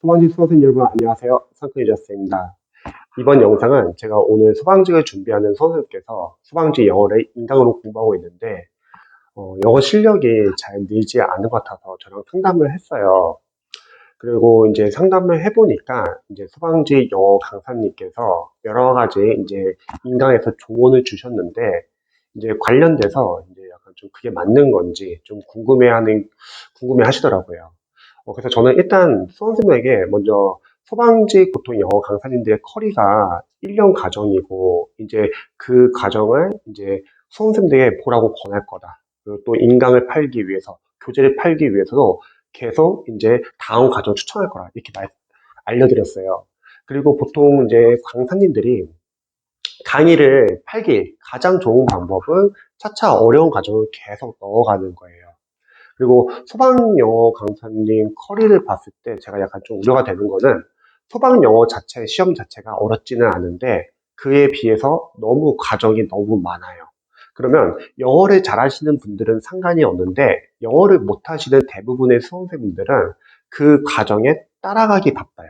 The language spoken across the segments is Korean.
소방직 수험생 여러분 안녕하세요. 상큼 유저스입니다. 이번 영상은 제가 오늘 소방직을 준비하는 선생님께서 소방직 영어를 인강으로 공부하고 있는데 영어 실력이 잘 늘지 않은 것 같아서 저랑 상담을 했어요. 그리고 이제 상담을 해보니까 이제 소방직 영어 강사님께서 여러 가지 이제 인강에서 조언을 주셨는데 이제 관련돼서 이제 약간 좀 그게 맞는 건지 좀 궁금해 하시더라고요. 그래서 저는 일단 수험생에게 먼저 소방직 보통 영어 강사님들의 커리가 1년 과정이고 이제 그 과정을 이제 수험생들에게 보라고 권할 거다. 그리고 또 인강을 팔기 위해서 교재를 팔기 위해서도 계속 이제 다음 과정 추천할 거라 이렇게 알려드렸어요. 그리고 보통 이제 강사님들이 강의를 팔기 가장 좋은 방법은 차차 어려운 과정을 계속 넣어가는 거예요. 그리고 소방 영어 강사님 커리를 봤을 때 제가 약간 좀 우려가 되는 거는 소방 영어 자체 시험 자체가 어렵지는 않은데 그에 비해서 너무 과정이 너무 많아요. 그러면 영어를 잘하시는 분들은 상관이 없는데 영어를 못하시는 대부분의 수험생분들은 그 과정에 따라가기 바빠요.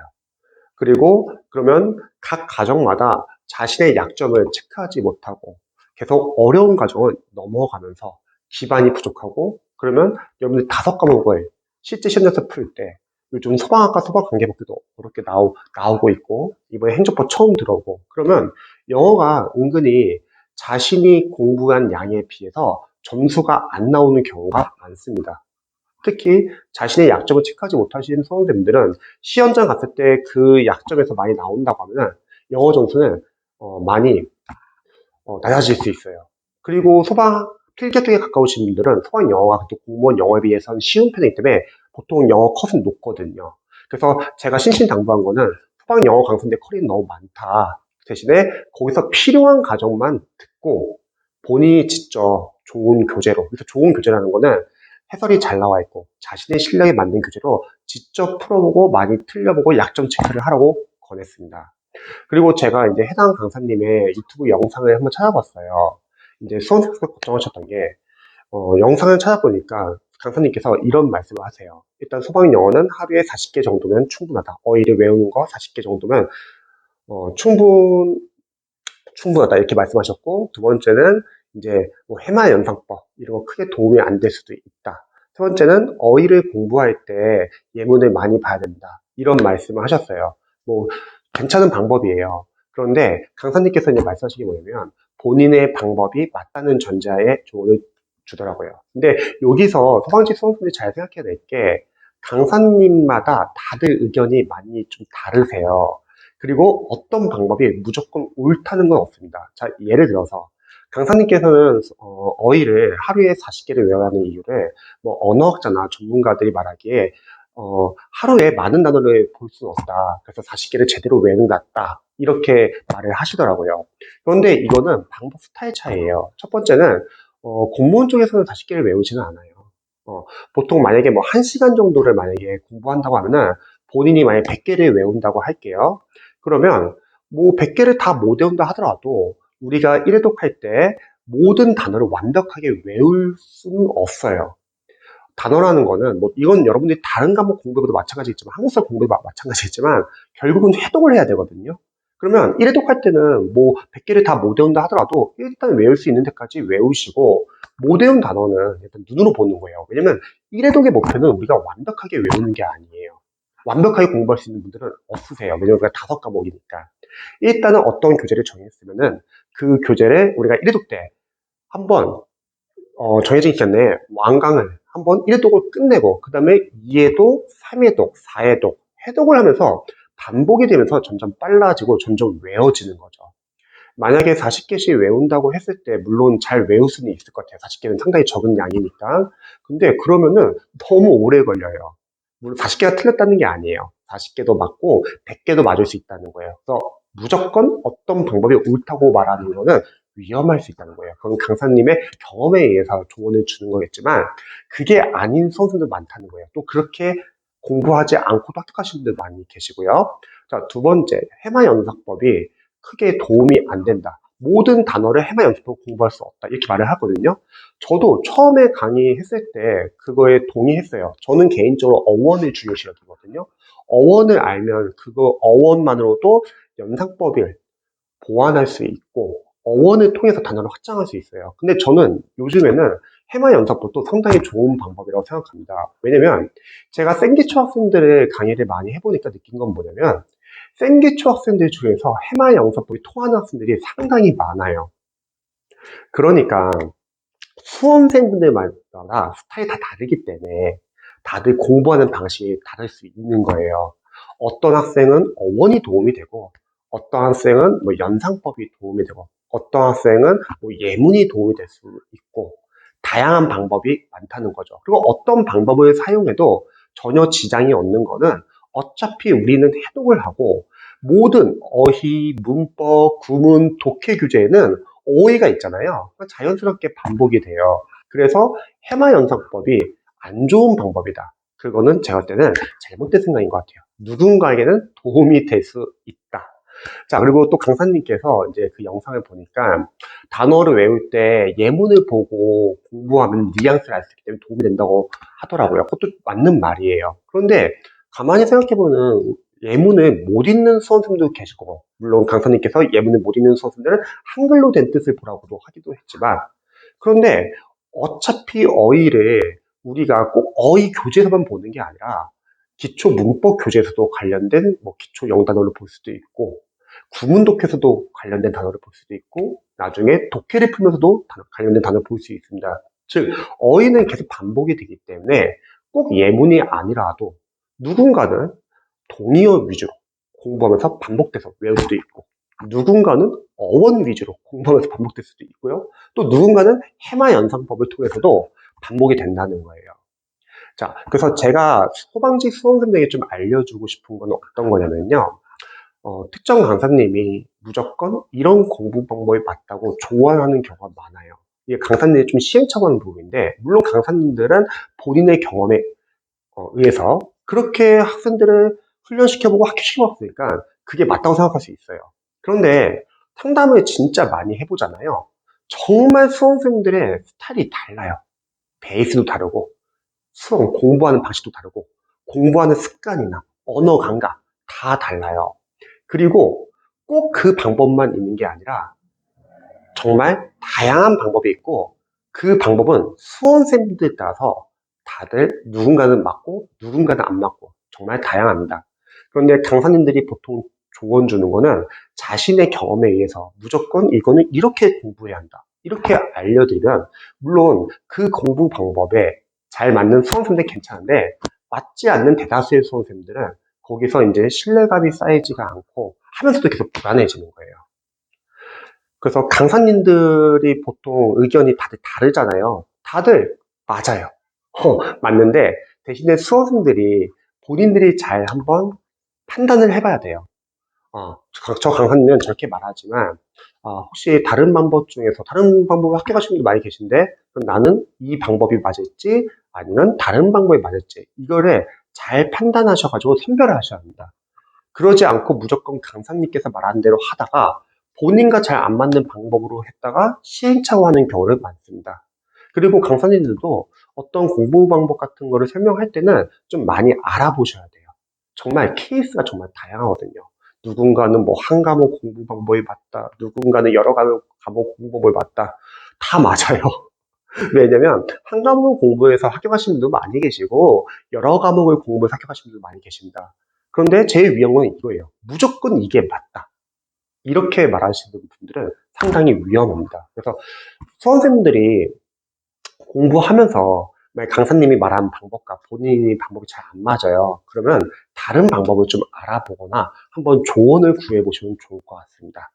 그리고 그러면 각 과정마다 자신의 약점을 체크하지 못하고 계속 어려운 과정을 넘어가면서 기반이 부족하고 그러면 여러분들 5과목을 실제 시험에서 풀 때 요즘 소방학과 소방관계법도 어렵게 나오고 있고 이번에 행정법 처음 들어오고 그러면 영어가 은근히 자신이 공부한 양에 비해서 점수가 안 나오는 경우가 많습니다. 특히 자신의 약점을 체크하지 못하시는 수험생들은 시험장 갔을 때 그 약점에서 많이 나온다고 하면 영어 점수는 많이 낮아질 수 있어요. 그리고 소방 필기 쪽에 가까우신 분들은 소방 영어가 또 공무원 영어에 비해서는 쉬운 편이기 때문에 보통 영어 컷은 높거든요. 그래서 제가 신신당부한 거는 소방 영어 강사인데 커리는 너무 많다. 대신에 거기서 필요한 과정만 듣고 본인이 직접 좋은 교재로, 그래서 좋은 교재라는 거는 해설이 잘 나와 있고 자신의 실력에 맞는 교재로 직접 풀어보고 많이 틀려보고 약점 체크를 하라고 권했습니다. 그리고 제가 이제 해당 강사님의 유튜브 영상을 한번 찾아봤어요. 이제 수험생께서 걱정하셨던 게, 영상을 찾아보니까 강사님께서 이런 말씀을 하세요. 일단 소방 영어는 하루에 40개 정도면 충분하다. 어휘를 외우는 거 40개 정도면, 충분하다. 이렇게 말씀하셨고, 두 번째는 이제 뭐 해마 연상법, 이런 거 크게 도움이 안 될 수도 있다. 세 번째는 어휘를 공부할 때 예문을 많이 봐야 된다. 이런 말씀을 하셨어요. 뭐, 괜찮은 방법이에요. 그런데 강사님께서 이제 말씀하신 게 뭐냐면 본인의 방법이 맞다는 전제하에 조언을 주더라고요. 근데 여기서 소방직 수험생들이 잘 생각해야 될 게 강사님마다 다들 의견이 많이 좀 다르세요. 그리고 어떤 방법이 무조건 옳다는 건 없습니다. 자, 예를 들어서 강사님께서는 어휘를 하루에 40개를 외워야 하는 이유를 뭐 언어학자나 전문가들이 말하기에 하루에 많은 단어를 볼 수는 없다. 그래서 40개를 제대로 외우는 게 낫다. 이렇게 말을 하시더라고요. 그런데 이거는 방법 스타일 차이예요. 첫 번째는 공무원 쪽에서는 40개를 외우지는 않아요. 보통 만약에 뭐 1시간 정도를 만약에 공부한다고 하면은 본인이 만약에 100개를 외운다고 할게요. 그러면 뭐 100개를 다 못 외운다 하더라도 우리가 1회독할 때 모든 단어를 완벽하게 외울 수는 없어요. 단어라는 거는 뭐 이건 여러분들이 다른 과목 공부해도 마찬가지겠지만 한국사 공부해도 마찬가지겠지만 결국은 회독을 해야 되거든요. 그러면 1회독할 때는 뭐 100개를 다 못 외운다 하더라도 일단 외울 수 있는 데까지 외우시고 못 외운 단어는 일단 눈으로 보는 거예요. 왜냐면 1회독의 목표는 우리가 완벽하게 외우는 게 아니에요. 완벽하게 공부할 수 있는 분들은 없으세요. 왜냐면 우리가 5과목이니까. 일단은 어떤 교재를 정했으면은 그 교재를 우리가 1회독 때 한번 정해져 있기 때문에 완강을 한번 1회독을 끝내고 그 다음에 2회독, 3회독, 4회독, 회독을 하면서 반복이 되면서 점점 빨라지고 점점 외워지는 거죠. 만약에 40개씩 외운다고 했을 때 물론 잘 외울 수는 있을 것 같아요. 40개는 상당히 적은 양이니까. 근데 그러면은 너무 오래 걸려요. 물론 40개가 틀렸다는 게 아니에요. 40개도 맞고 100개도 맞을 수 있다는 거예요. 그래서 무조건 어떤 방법이 옳다고 말하는 거는 위험할 수 있다는 거예요. 그건 강사님의 경험에 의해서 조언을 주는 거겠지만 그게 아닌 수험생들 많다는 거예요. 또 그렇게 공부하지 않고도 합격하시는 분들 많이 계시고요. 자, 두 번째, 해마연삭법이 크게 도움이 안 된다. 모든 단어를 해마 연습으로 공부할 수 없다. 이렇게 말을 하거든요. 저도 처음에 강의했을 때 그거에 동의했어요. 저는 개인적으로 어원을 중요시 여기거든요. 어원을 알면 그거 어원만으로도 연상법을 보완할 수 있고 어원을 통해서 단어를 확장할 수 있어요. 근데 저는 요즘에는 해마 연습법도 상당히 좋은 방법이라고 생각합니다. 왜냐면 제가 생기초 학생들의 강의를 많이 해보니까 느낀 건 뭐냐면 생기초 학생들 중에서 해마 영상법이 통하는 학생들이 상당히 많아요. 그러니까 수험생분들마다 스타일이 다 다르기 때문에 다들 공부하는 방식이 다를 수 있는 거예요. 어떤 학생은 어원이 도움이 되고 어떤 학생은 뭐 연상법이 도움이 되고 어떤 학생은 뭐 예문이 도움이 될 수 있고 다양한 방법이 많다는 거죠. 그리고 어떤 방법을 사용해도 전혀 지장이 없는 거는 어차피 우리는 해독을 하고 모든 어휘, 문법, 구문, 독해 규제에는 오해가 있잖아요. 자연스럽게 반복이 돼요. 그래서 해마 연상법이 안 좋은 방법이다. 그거는 제가 볼 때는 잘못된 생각인 것 같아요. 누군가에게는 도움이 될 수 있다. 자, 그리고 또 강사님께서 이제 그 영상을 보니까 단어를 외울 때 예문을 보고 공부하면 뉘앙스를 알 수 있기 때문에 도움이 된다고 하더라고요. 그것도 맞는 말이에요. 그런데 가만히 생각해보면 예문을 못 읽는 수험생도 계실 거고, 물론 강사님께서 예문을 못 읽는 수험생들은 한글로 된 뜻을 보라고도 하기도 했지만, 그런데 어차피 어휘를 우리가 꼭 어휘 교재에서만 보는 게 아니라 기초 문법 교재에서도 관련된 뭐 기초 영단어를 볼 수도 있고 구문 독해에서도 관련된 단어를 볼 수도 있고 나중에 독해를 풀면서도 관련된 단어를 볼 수 있습니다. 즉 어휘는 계속 반복이 되기 때문에 꼭 예문이 아니라도 누군가는 동의어 위주로 공부하면서 반복돼서 외울 수도 있고 누군가는 어원 위주로 공부하면서 반복될 수도 있고요. 또 누군가는 해마 연상법을 통해서도 반복이 된다는 거예요. 자, 그래서 제가 소방직 수험생들에게 좀 알려주고 싶은 건 어떤 거냐면요. 특정 강사님이 무조건 이런 공부 방법이 맞다고 조언하는 경우가 많아요. 이게 강사님이 좀 시행착오하는 부분인데, 물론 강사님들은 본인의 경험에 의해서 그렇게 학생들을 훈련시켜보고 학교시켜봤으니까 그게 맞다고 생각할 수 있어요. 그런데 상담을 진짜 많이 해보잖아요. 정말 수험생들의 스타일이 달라요. 베이스도 다르고, 수험 공부하는 방식도 다르고, 공부하는 습관이나 언어 감각 다 달라요. 그리고 꼭 그 방법만 있는 게 아니라 정말 다양한 방법이 있고 그 방법은 수험생들에 따라서 다들 누군가는 맞고 누군가는 안 맞고 정말 다양합니다. 그런데 강사님들이 보통 조언 주는 거는 자신의 경험에 의해서 무조건 이거는 이렇게 공부해야 한다. 이렇게 알려드리면 물론 그 공부 방법에 잘 맞는 수험생들 괜찮은데 맞지 않는 대다수의 수험생들은 거기서 이제 신뢰감이 쌓이지가 않고 하면서도 계속 불안해지는 거예요. 그래서 강사님들이 보통 의견이 다들 다르잖아요. 다들 맞아요. 맞는데 대신에 수험생들이 본인들이 잘 한번 판단을 해봐야 돼요. 저 강사님은 저렇게 말하지만 혹시 다른 방법 중에서 다른 방법을 합격하시는 분들 많이 계신데 그럼 나는 이 방법이 맞을지 아니면 다른 방법이 맞을지 이거를 잘 판단하셔가지고 선별을 하셔야 합니다. 그러지 않고 무조건 강사님께서 말하는 대로 하다가 본인과 잘 안 맞는 방법으로 했다가 시행착오하는 경우를 많습니다. 그리고 강사님들도 어떤 공부 방법 같은 거를 설명할 때는 좀 많이 알아보셔야 돼요. 정말 케이스가 정말 다양하거든요. 누군가는 뭐 한 과목 공부 방법이 맞다. 누군가는 여러 과목 공부 방법이 맞다. 다 맞아요. 왜냐면 한 과목을 공부해서 합격하신 분도 많이 계시고 여러 과목을 공부해서 합격하신 분도 많이 계십니다. 그런데 제일 위험한 건 이거예요. 무조건 이게 맞다. 이렇게 말하시는 분들은 상당히 위험합니다. 그래서 수험생들이 공부하면서 만약 강사님이 말한 방법과 본인이 방법이 잘 안 맞아요. 그러면 다른 방법을 좀 알아보거나 한번 조언을 구해보시면 좋을 것 같습니다.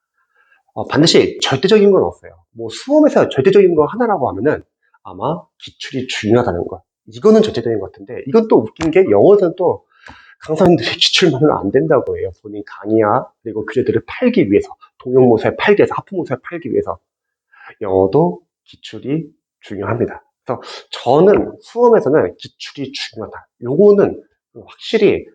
반드시 절대적인 건 없어요. 뭐 수험에서 절대적인 거 하나라고 하면은 아마 기출이 중요하다는 것. 이거는 절대적인 것 같은데 이건 또 웃긴 게 영어에서는 또 강사님들이 기출만은 안 된다고 해요. 본인 강의와 그리고 교재들을 팔기 위해서 동영모사에 팔기 위해서 하프모사에 팔기 위해서 영어도 기출이 중요합니다. 그래서 저는 수험에서는 기출이 중요하다. 요거는 확실히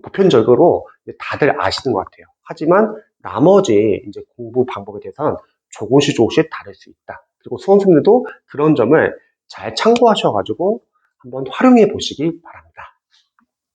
보편적으로 다들 아시는 것 같아요. 하지만 나머지 이제 공부 방법에 대해서는 조금씩 다를 수 있다. 그리고 수험생들도 그런 점을 잘 참고하셔가지고 한번 활용해 보시기 바랍니다.